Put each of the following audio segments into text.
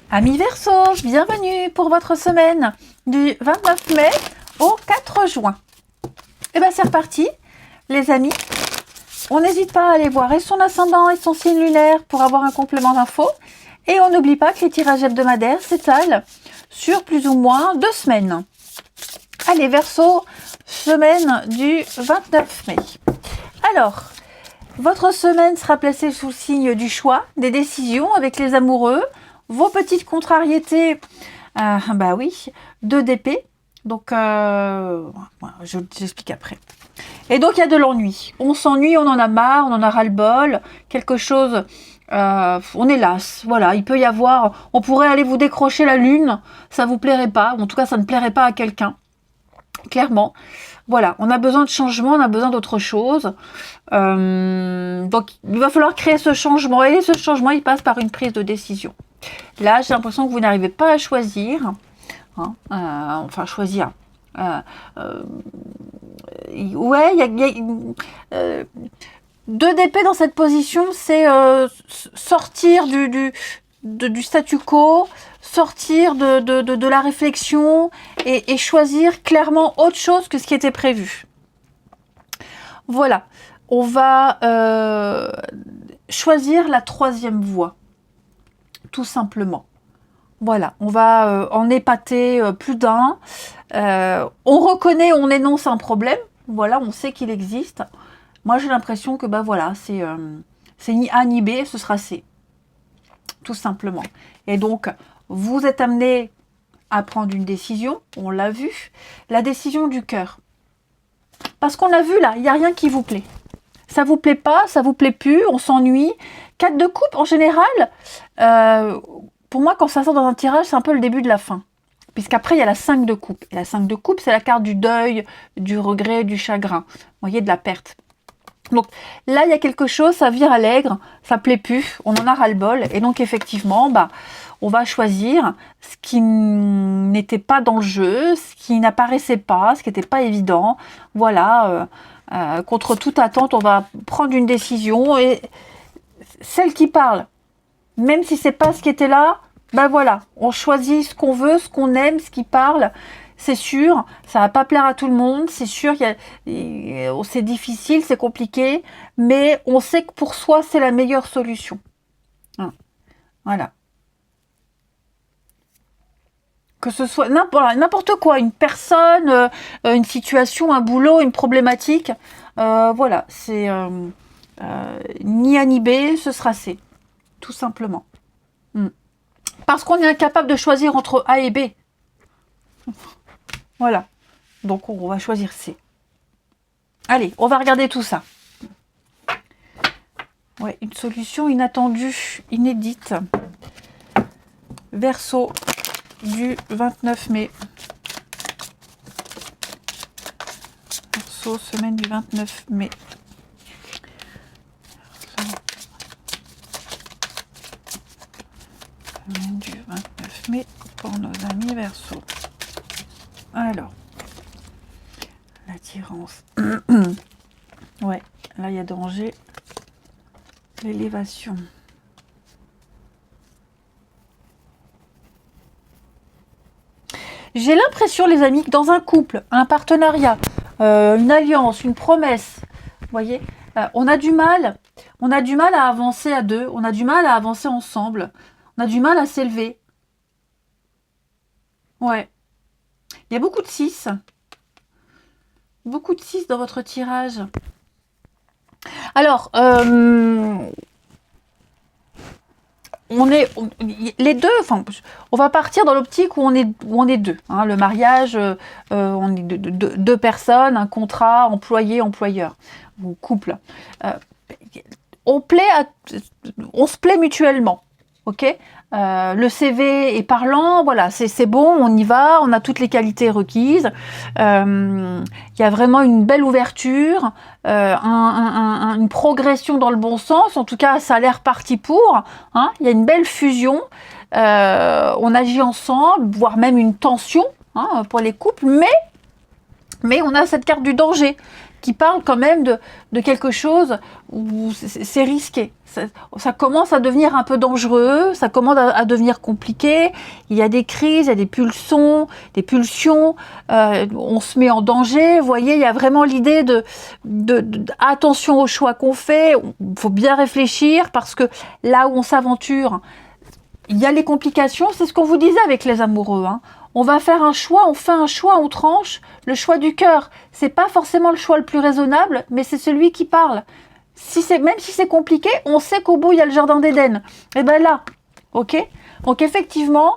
Amis Verseau, bienvenue pour votre semaine du 29 mai au 4 juin. Et bien c'est reparti, les amis. On n'hésite pas à aller voir et son ascendant et son signe lunaire pour avoir un complément d'infos. Et on n'oublie pas que les tirages hebdomadaires s'étalent sur plus ou moins 2 semaines. Allez, Verseau, semaine du 29 mai. Alors, votre semaine sera placée sous le signe du choix, des décisions avec les amoureux, vos petites contrariétés, bah oui, 2 d'épée. Donc, j'explique après. Et donc, il y a de l'ennui. On s'ennuie, on en a marre, on en a ras-le-bol. Quelque chose, on est las. Voilà, il peut y avoir... On pourrait aller vous décrocher la lune, ça vous plairait pas. Ou en tout cas, ça ne plairait pas à quelqu'un. Clairement. Voilà, on a besoin de changement, on a besoin d'autre chose. Donc, il va falloir créer ce changement. Et ce changement, il passe par une prise de décision. Là, j'ai l'impression que vous n'arrivez pas à choisir. Enfin, choisir. Ouais, il y a 2 d'épée dans cette position, c'est sortir du statu quo, sortir de la réflexion et choisir clairement autre chose que ce qui était prévu. Voilà, on va choisir la 3e voie, tout simplement. Voilà, on va en épater plus d'un. On reconnaît, on énonce un problème. Voilà, on sait qu'il existe. Moi, j'ai l'impression que bah voilà, c'est ni A ni B, ce sera C. Tout simplement. Et donc, vous êtes amené à prendre une décision. On l'a vu. La décision du cœur. Parce qu'on a vu là, il n'y a rien qui vous plaît. Ça vous plaît pas, ça vous plaît plus, on s'ennuie. 4 de coupe, en général, pour moi, quand ça sort dans un tirage, c'est un peu le début de la fin. Puisqu'après, il y a la 5 de coupe. Et la 5 de coupe, c'est la carte du deuil, du regret, du chagrin. Vous voyez, de la perte. Donc là, il y a quelque chose, ça vire à l'aigre, ça plaît plus, on en a ras-le-bol. Et donc, effectivement, bah, on va choisir ce qui n'était pas dans le jeu, ce qui n'apparaissait pas, ce qui n'était pas évident. Voilà, contre toute attente, on va prendre une décision. Et celle qui parle, même si c'est pas ce qui était là, ben voilà, on choisit ce qu'on veut, ce qu'on aime, ce qui parle. C'est sûr, ça va pas plaire à tout le monde, c'est sûr, c'est difficile, c'est compliqué, mais on sait que pour soi, c'est la meilleure solution. Voilà. Que ce soit n'importe quoi, une personne, une situation, un boulot, une problématique, voilà, c'est ni A ni B, ce sera C, tout simplement. Parce qu'on est incapable de choisir entre A et B. Voilà. Donc, on va choisir C. Allez, on va regarder tout ça. Ouais, une solution inattendue, inédite. Verseau du 29 mai. Verseau, semaine du 29 mai. Semaine du 29 mai pour nos amis Verseau. Alors, l'attirance. Ouais, là il y a danger. L'élévation. J'ai l'impression, les amis, que dans un couple, un partenariat, une alliance, une promesse, vous voyez, on a du mal à avancer à 2, on a du mal à avancer ensemble, on a du mal à s'élever. Ouais. Il y a beaucoup de 6. Beaucoup de 6 dans votre tirage. Alors, les deux, enfin, on va partir dans l'optique où on est 2. Hein, le mariage, on est 2 personnes, un contrat, employé-employeur, ou couple. On se plaît mutuellement, ok. Le CV est parlant, voilà, c'est bon, on y va, on a toutes les qualités requises. Il y a vraiment une belle ouverture, une progression dans le bon sens. En tout cas, ça a l'air parti pour. Hein, il y a une belle fusion. On agit ensemble, voire même une tension pour les couples. Mais on a cette carte du danger qui parle quand même de quelque chose où c'est risqué. Ça commence à devenir un peu dangereux, ça commence à devenir compliqué. Il y a des crises, il y a des pulsions, on se met en danger. Vous voyez, il y a vraiment l'idée attention aux choix qu'on fait. Il faut bien réfléchir parce que là où on s'aventure, il y a les complications. C'est ce qu'on vous disait avec les amoureux, hein. On va faire un choix, on fait un choix, on tranche, le choix du cœur. C'est pas forcément le choix le plus raisonnable, mais c'est celui qui parle. Même si c'est compliqué, on sait qu'au bout, il y a le jardin d'Éden. Et bien là, ok. Donc effectivement,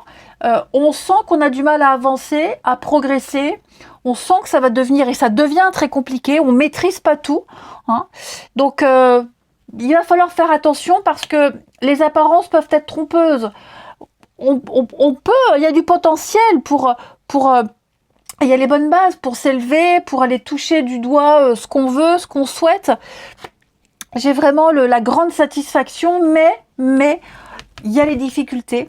on sent qu'on a du mal à avancer, à progresser. On sent que ça va devenir, et ça devient très compliqué, on maîtrise pas tout, hein. Donc, il va falloir faire attention parce que les apparences peuvent être trompeuses. On peut, il y a du potentiel il y a les bonnes bases pour s'élever, pour aller toucher du doigt ce qu'on veut, ce qu'on souhaite. J'ai vraiment la grande satisfaction, mais il y a les difficultés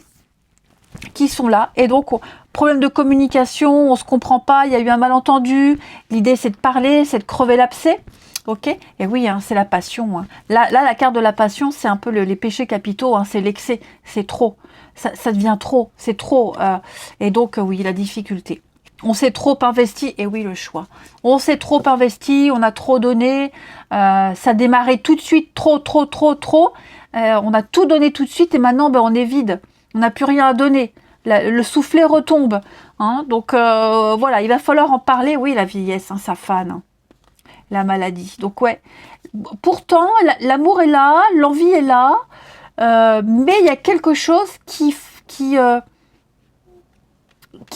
qui sont là. Et donc, problème de communication, on se comprend pas, il y a eu un malentendu. L'idée, c'est de parler, c'est de crever l'abcès. Ok. Et oui, hein, c'est la passion, hein. Là, la carte de la passion, c'est un peu les péchés capitaux, hein, c'est l'excès, c'est trop. Ça devient trop, c'est trop. Et donc, oui, la difficulté. On s'est trop investi, et oui, le choix. On s'est trop investi, on a trop donné, ça démarrait tout de suite, trop. On a tout donné tout de suite, et maintenant, on est vide. On n'a plus rien à donner. Le soufflet retombe, hein. Donc, voilà, il va falloir en parler. Oui, la vieillesse, hein, ça fane, hein. La maladie. Donc, ouais. Pourtant, l'amour est là, l'envie est là, mais il y a quelque chose qui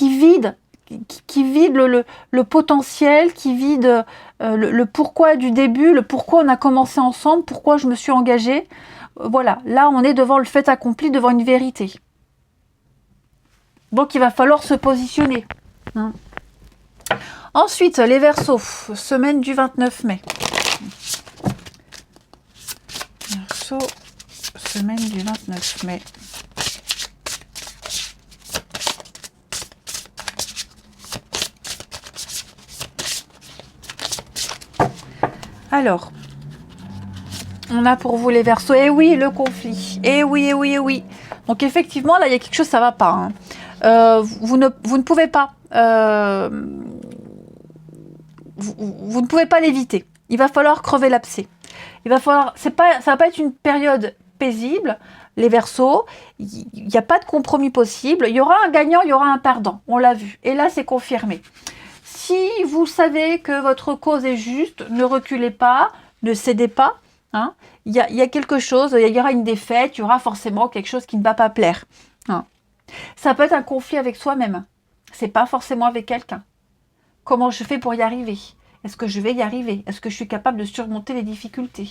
vide, qui vide le potentiel, qui vide le pourquoi du début, le pourquoi on a commencé ensemble, pourquoi je me suis engagée. Voilà, là on est devant le fait accompli, devant une vérité. Donc il va falloir se positionner, hein. Ensuite, les Verseaux, semaine du 29 mai. Verseau, semaine du 29 mai. Alors, on a pour vous les Verseaux. Eh oui, le conflit. Eh oui. Donc effectivement, là, il y a quelque chose, ça va pas, hein. Vous ne pouvez pas. Vous ne pouvez pas l'éviter. Il va falloir crever l'abcès. Il va falloir. Ça va pas être une période paisible. Les Verseaux, il n'y a pas de compromis possible. Il y aura un gagnant, il y aura un perdant. On l'a vu. Et là, c'est confirmé. Si vous savez que votre cause est juste, ne reculez pas, ne cédez pas, hein. Il y a quelque chose, il y aura une défaite, il y aura forcément quelque chose qui ne va pas plaire, hein. Ça peut être un conflit avec soi-même. C'est pas forcément avec quelqu'un. Comment je fais pour y arriver? Est-ce que je vais y arriver? Est-ce que je suis capable de surmonter les difficultés?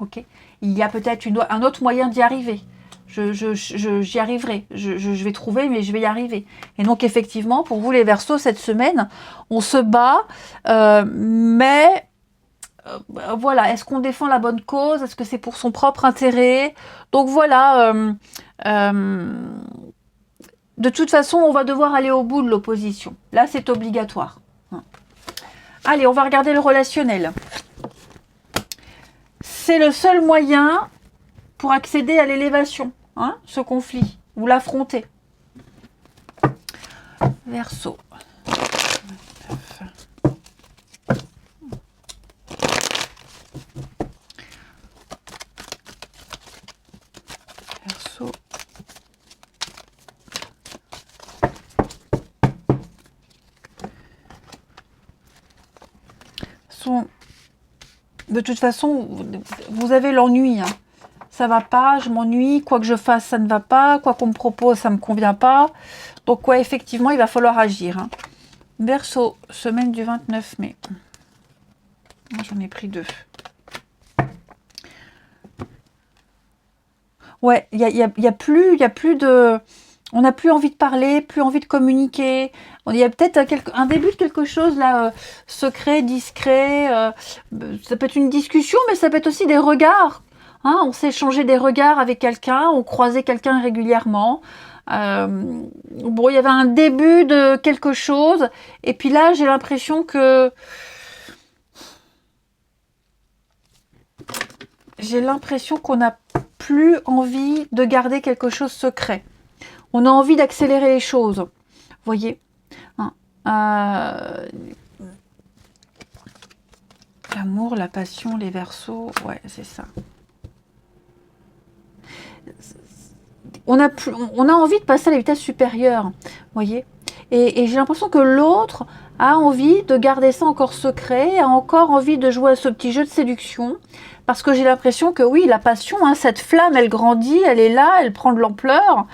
Ok. Il y a peut-être un autre moyen d'y arriver. J'y arriverai. Je vais trouver, mais je vais y arriver. Et donc, effectivement, pour vous, les Verseaux, cette semaine, on se bat, mais voilà, est-ce qu'on défend la bonne cause? Est-ce que c'est pour son propre intérêt? Donc, voilà, de toute façon, on va devoir aller au bout de l'opposition. Là, c'est obligatoire. Allez, on va regarder le relationnel. C'est le seul moyen pour accéder à l'élévation, hein, ce conflit, ou l'affronter. Verseau. Verseau. De toute façon, vous avez l'ennui, hein. Ça va pas, je m'ennuie, quoi que je fasse, ça ne va pas, quoi qu'on me propose, ça me convient pas. Donc ouais, effectivement, il va falloir agir, hein. Verseau, semaine du 29 mai. J'en ai pris 2. Ouais, il y a plus de... On n'a plus envie de parler, plus envie de communiquer. Il y a peut-être un début de quelque chose là, secret, discret. Ça peut être une discussion, mais ça peut être aussi des regards, hein. On s'est échangé des regards avec quelqu'un, on croisait quelqu'un régulièrement. Bon, il y avait un début de quelque chose. Et puis là, j'ai l'impression que j'ai l'impression qu'on n'a plus envie de garder quelque chose secret. On a envie d'accélérer les choses. Vous voyez, hein, l'amour, la passion, les Verseaux, ouais, c'est ça. On a envie de passer à la vitesse supérieure, vous voyez. Et j'ai l'impression que l'autre a envie de garder ça encore secret, a encore envie de jouer à ce petit jeu de séduction, parce que j'ai l'impression que oui, la passion, hein, cette flamme, elle grandit, elle est là, elle prend de l'ampleur,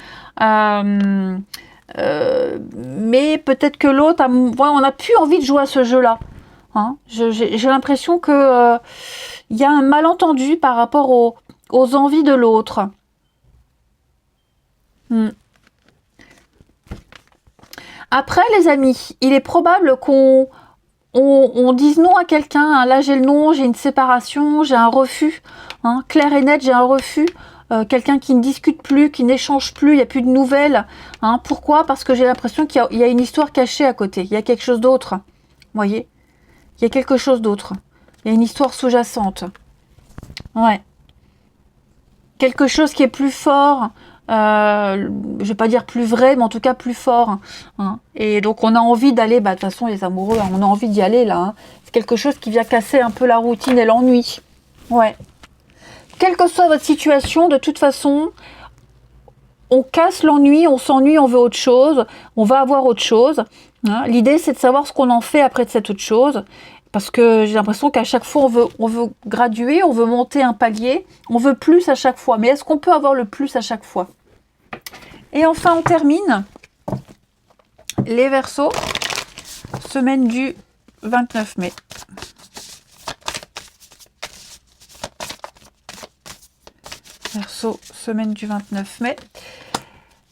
mais peut-être que l'autre, on n'a plus envie de jouer à ce jeu-là. Hein. J'ai l'impression que y a un malentendu par rapport aux envies de l'autre. Après, les amis, il est probable qu'on dise non à quelqu'un. Hein. Là, j'ai le non, j'ai une séparation, j'ai un refus. Hein. Clair et net, j'ai un refus. Quelqu'un qui ne discute plus, qui n'échange plus, il n'y a plus de nouvelles. Hein. Pourquoi? Parce que j'ai l'impression qu'il y a une histoire cachée à côté. Il y a quelque chose d'autre. Vous voyez? Il y a quelque chose d'autre. Il y a une histoire sous-jacente. Ouais. Quelque chose qui est plus fort. Je ne vais pas dire plus vrai, mais en tout cas plus fort. Hein. Et donc on a envie d'aller, de toute façon les amoureux, hein, on a envie d'y aller là. Hein. C'est quelque chose qui vient casser un peu la routine et l'ennui. Ouais. Quelle que soit votre situation, de toute façon, on casse l'ennui, on s'ennuie, on veut autre chose, on va avoir autre chose. Hein. L'idée c'est de savoir ce qu'on en fait après de cette autre chose. Parce que j'ai l'impression qu'à chaque fois, on veut graduer, on veut monter un palier, on veut plus à chaque fois. Mais est-ce qu'on peut avoir le plus à chaque fois? Et enfin, on termine les Verseaux, semaine du 29 mai. Verseau, semaine du 29 mai.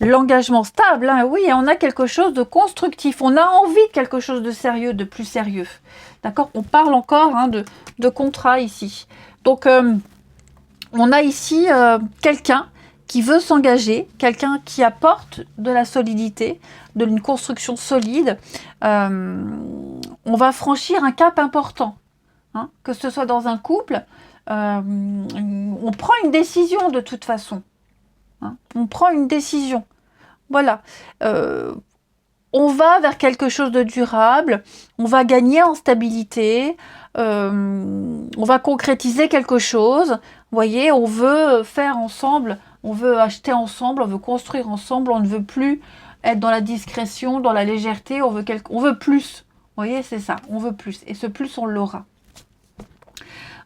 L'engagement stable, hein, oui, on a quelque chose de constructif. On a envie de quelque chose de sérieux, de plus sérieux. D'accord? On parle encore hein, de contrat ici. Donc, on a ici quelqu'un qui veut s'engager, quelqu'un qui apporte de la solidité, de une construction solide. On va franchir un cap important. Hein, que ce soit dans un couple, on prend une décision de toute façon. Hein, on prend une décision. Voilà. On va vers quelque chose de durable. On va gagner en stabilité. On va concrétiser quelque chose. Vous voyez, on veut faire ensemble. On veut acheter ensemble. On veut construire ensemble. On ne veut plus être dans la discrétion, dans la légèreté. On veut plus. Vous voyez, c'est ça. On veut plus. Et ce plus, on l'aura.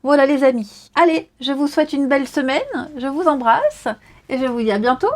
Voilà les amis. Allez, je vous souhaite une belle semaine. Je vous embrasse. Et je vous dis à bientôt.